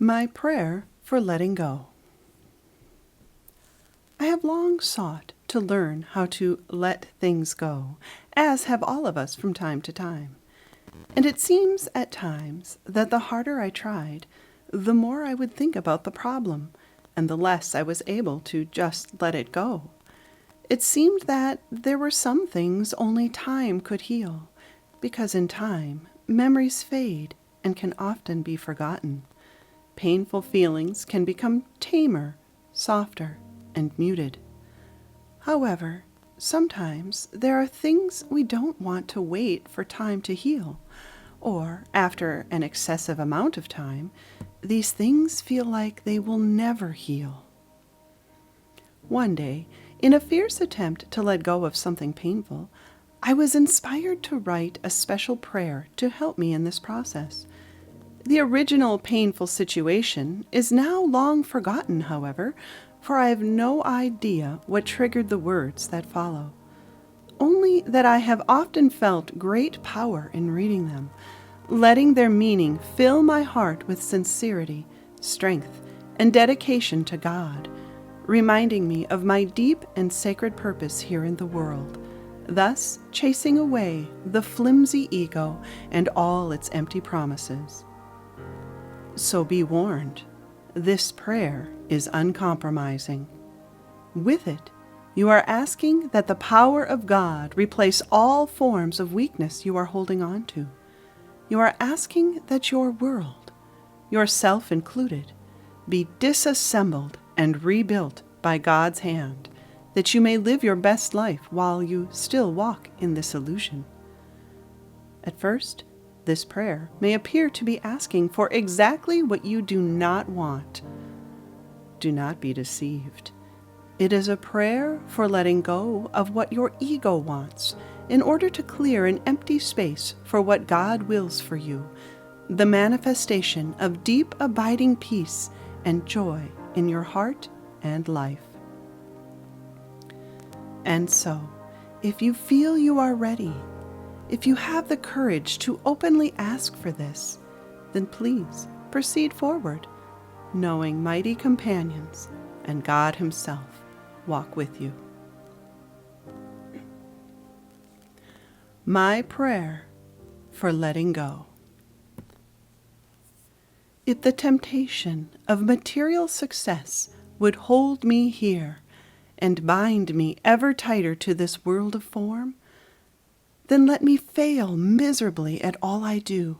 My prayer for letting go. I have long sought to learn how to let things go, as have all of us from time to time. And it seems at times that the harder I tried, the more I would think about the problem, and the less I was able to just let it go. It seemed that there were some things only time could heal, because in time, memories fade and can often be forgotten. Painful feelings can become tamer, softer, and muted. However, sometimes there are things we don't want to wait for time to heal, or after an excessive amount of time, these things feel like they will never heal. One day, in a fierce attempt to let go of something painful, I was inspired to write a special prayer to help me in this process. The original painful situation is now long forgotten, however, for I have no idea what triggered the words that follow. Only that I have often felt great power in reading them, letting their meaning fill my heart with sincerity, strength, and dedication to God, reminding me of my deep and sacred purpose here in the world, thus chasing away the flimsy ego and all its empty promises. So be warned, this prayer is uncompromising. With it, you are asking that the power of God replace all forms of weakness you are holding on to. You are asking that your world, yourself included, be disassembled and rebuilt by God's hand, that you may live your best life while you still walk in this illusion. At first, this prayer may appear to be asking for exactly what you do not want. Do not be deceived. It is a prayer for letting go of what your ego wants in order to clear an empty space for what God wills for you, the manifestation of deep abiding peace and joy in your heart and life. And so, if you feel you are ready, if you have the courage to openly ask for this, then please proceed forward, knowing mighty companions and God Himself walk with you. My prayer for letting go. If the temptation of material success would hold me here and bind me ever tighter to this world of form, then let me fail miserably at all I do.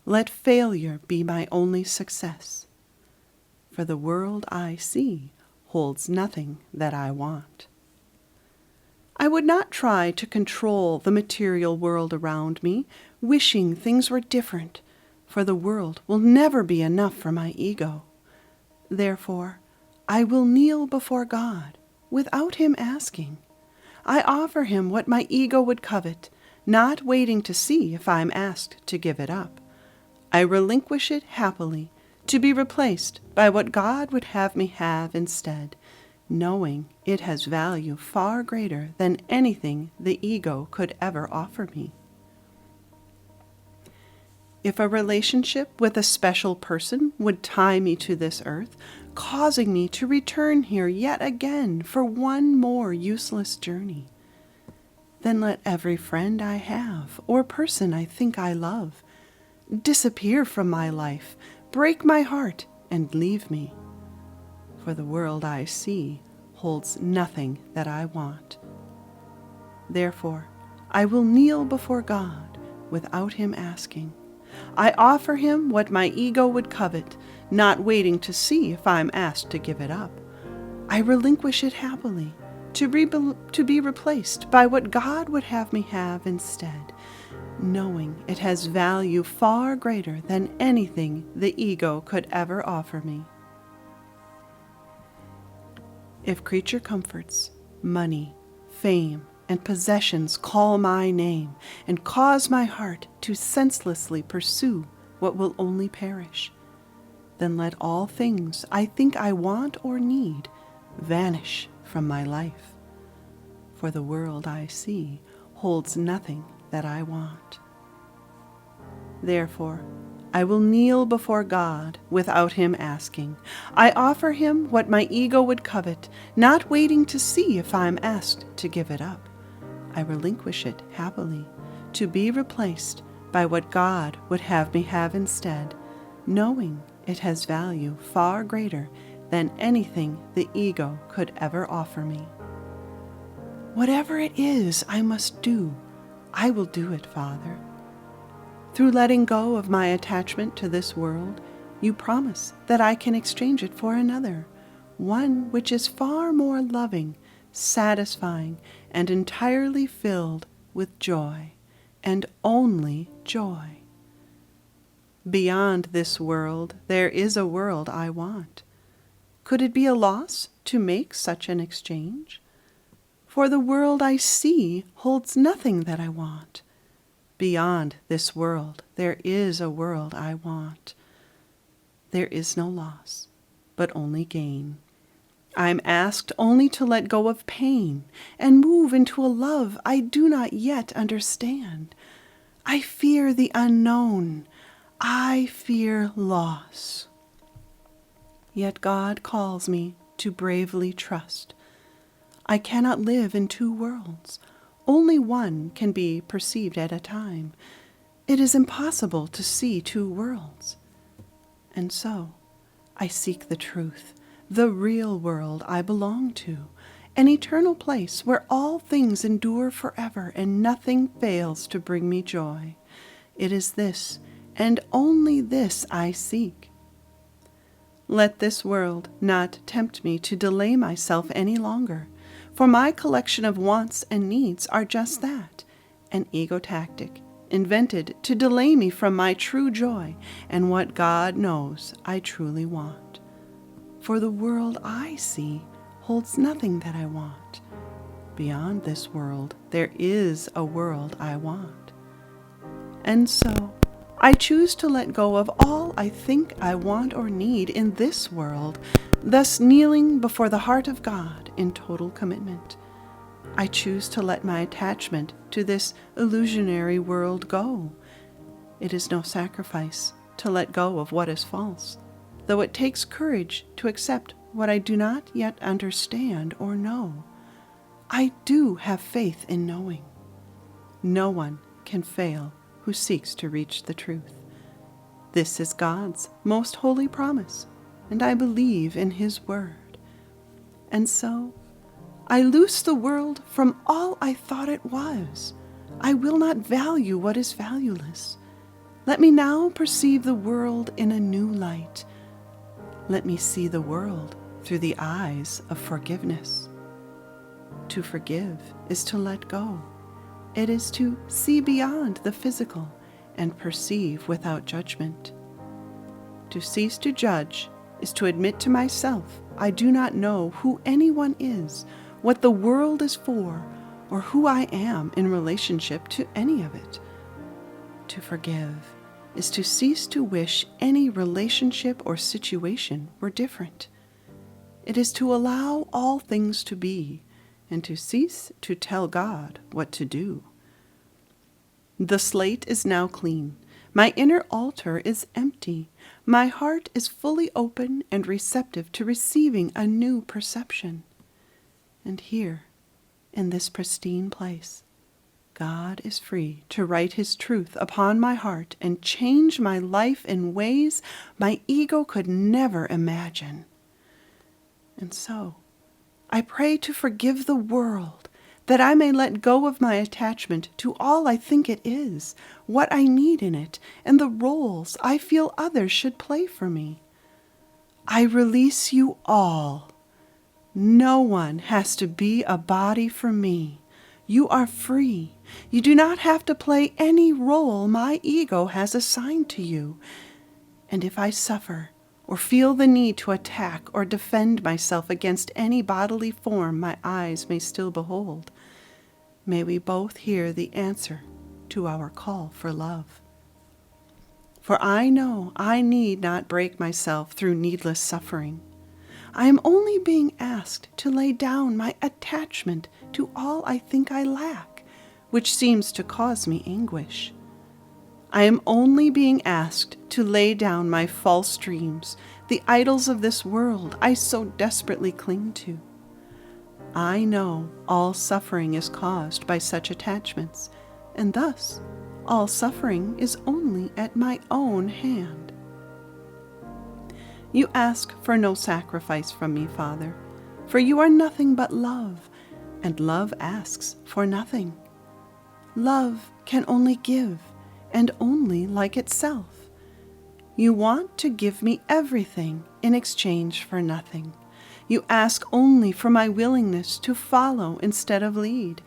Let failure be my only success. For the world I see holds nothing that I want. I would not try to control the material world around me, wishing things were different, for the world will never be enough for my ego. Therefore, I will kneel before God without Him asking. I offer Him what my ego would covet, not waiting to see if I am asked to give it up. I relinquish it happily, to be replaced by what God would have me have instead, knowing it has value far greater than anything the ego could ever offer me. If a relationship with a special person would tie me to this earth, causing me to return here yet again for one more useless journey, then let every friend I have or person I think I love disappear from my life, break my heart, and leave me. For the world I see holds nothing that I want. Therefore, I will kneel before God without Him asking. I offer Him what my ego would covet, not waiting to see if I am asked to give it up. I relinquish it happily, to be replaced by what God would have me have instead, knowing it has value far greater than anything the ego could ever offer me. If creature comforts, money, fame, and possessions call my name and cause my heart to senselessly pursue what will only perish, then let all things I think I want or need vanish from my life. For the world I see holds nothing that I want. Therefore, I will kneel before God without him asking. I offer him what my ego would covet, not waiting to see if I'm asked to give it up. I relinquish it happily, to be replaced by what God would have me have instead, knowing it has value far greater than anything the ego could ever offer me. Whatever it is I must do, I will do it, Father. Through letting go of my attachment to this world, you promise that I can exchange it for another, one which is far more loving, satisfying, and entirely filled with joy, and only joy. Beyond this world, there is a world I want. Could it be a loss to make such an exchange? For the world I see holds nothing that I want. Beyond this world, there is a world I want. There is no loss, but only gain. I'm asked only to let go of pain and move into a love I do not yet understand. I fear the unknown. I fear loss. Yet God calls me to bravely trust. I cannot live in two worlds. Only one can be perceived at a time. It is impossible to see two worlds. And so, I seek the truth, the real world I belong to, an eternal place where all things endure forever and nothing fails to bring me joy. It is this, and only this I seek. Let this world not tempt me to delay myself any longer, for my collection of wants and needs are just that, an ego tactic, invented to delay me from my true joy and what God knows I truly want. For the world I see holds nothing that I want. Beyond this world, there is a world I want. And so, I choose to let go of all I think I want or need in this world, thus kneeling before the heart of God in total commitment. I choose to let my attachment to this illusionary world go. It is no sacrifice to let go of what is false, though it takes courage to accept what I do not yet understand or know. I do have faith in knowing. No one can fail who seeks to reach the truth. This is God's most holy promise, and I believe in His word. And so, I loose the world from all I thought it was. I will not value what is valueless. Let me now perceive the world in a new light. Let me see the world through the eyes of forgiveness. To forgive is to let go. It is to see beyond the physical and perceive without judgment. To cease to judge is to admit to myself I do not know who anyone is, what the world is for, or who I am in relationship to any of it. To forgive is to cease to wish any relationship or situation were different. It is to allow all things to be, and to cease to tell God what to do. The slate is now clean. My inner altar is empty. My heart is fully open and receptive to receiving a new perception. And here, in this pristine place, God is free to write His truth upon my heart and change my life in ways my ego could never imagine. And so, I pray to forgive the world, that I may let go of my attachment to all I think it is, what I need in it, and the roles I feel others should play for me. I release you all. No one has to be a body for me. You are free. You do not have to play any role my ego has assigned to you. And if I suffer, or feel the need to attack or defend myself against any bodily form my eyes may still behold, may we both hear the answer to our call for love. For I know I need not break myself through needless suffering. I am only being asked to lay down my attachment to all I think I lack, which seems to cause me anguish. I am only being asked to lay down my false dreams, the idols of this world I so desperately cling to. I know all suffering is caused by such attachments, and thus all suffering is only at my own hand. You ask for no sacrifice from me, Father, for you are nothing but love, and love asks for nothing. Love can only give, and only like itself. You want to give me everything in exchange for nothing. You ask only for my willingness to follow instead of lead.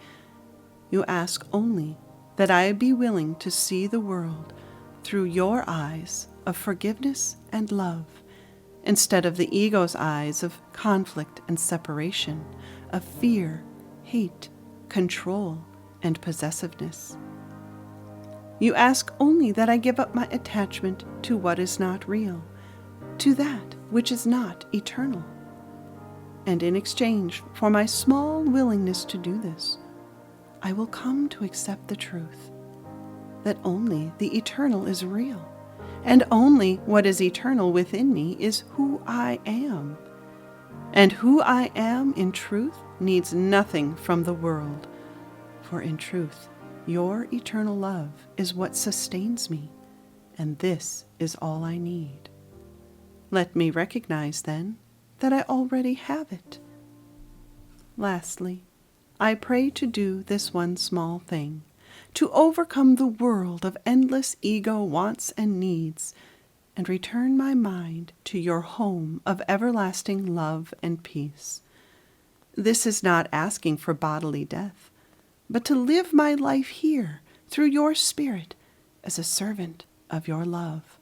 You ask only that I be willing to see the world through your eyes of forgiveness and love, instead of the ego's eyes of conflict and separation, of fear, hate, control, and possessiveness. You ask only that I give up my attachment to what is not real, to that which is not eternal. And in exchange for my small willingness to do this, I will come to accept the truth that only the eternal is real, and only what is eternal within me is who I am. And who I am in truth needs nothing from the world, for in truth, your eternal love is what sustains me, and this is all I need. Let me recognize, then, that I already have it. Lastly, I pray to do this one small thing, to overcome the world of endless ego wants and needs, and return my mind to your home of everlasting love and peace. This is not asking for bodily death, but to live my life here through your Spirit as a servant of your love.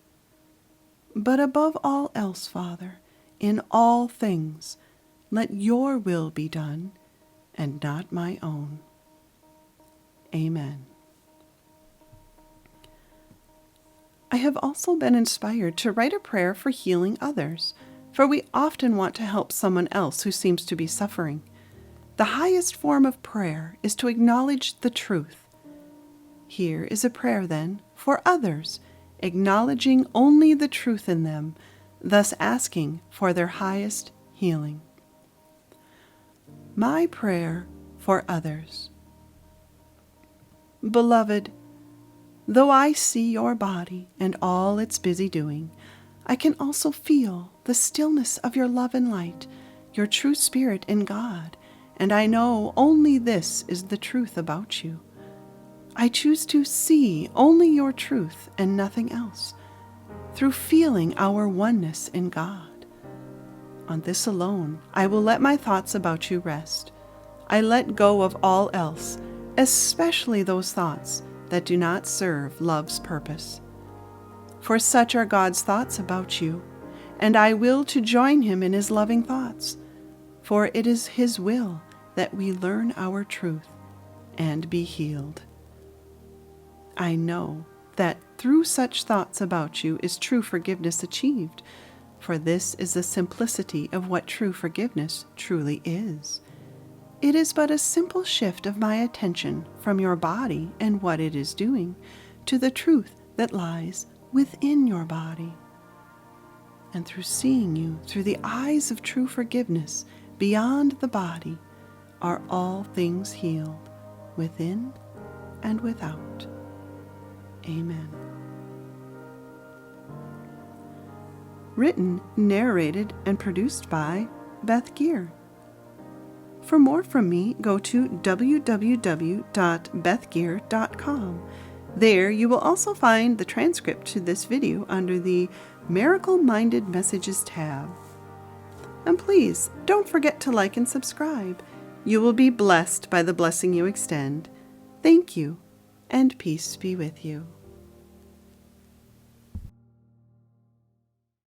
But above all else, Father, in all things, let your will be done and not my own. Amen. I have also been inspired to write a prayer for healing others, for we often want to help someone else who seems to be suffering. The highest form of prayer is to acknowledge the truth. Here is a prayer, then, for others, acknowledging only the truth in them, thus asking for their highest healing. My prayer for others. Beloved, though I see your body and all its busy doing, I can also feel the stillness of your love and light, your true spirit in God, and I know only this is the truth about you. I choose to see only your truth and nothing else, through feeling our oneness in God. On this alone, I will let my thoughts about you rest. I let go of all else, especially those thoughts that do not serve love's purpose. For such are God's thoughts about you, and I will to join him in his loving thoughts, for it is his will that we learn our truth and be healed. I know that through such thoughts about you is true forgiveness achieved, for this is the simplicity of what true forgiveness truly is. It is but a simple shift of my attention from your body and what it is doing to the truth that lies within your body. And through seeing you through the eyes of true forgiveness beyond the body, are all things healed, within and without. Amen. Written, narrated, and produced by Beth Gear. For more from me, go to www.bethgear.com. There you will also find the transcript to this video under the Miracle-Minded Messages tab. And please, don't forget to like and subscribe. You will be blessed by the blessing you extend. Thank you, and peace be with you.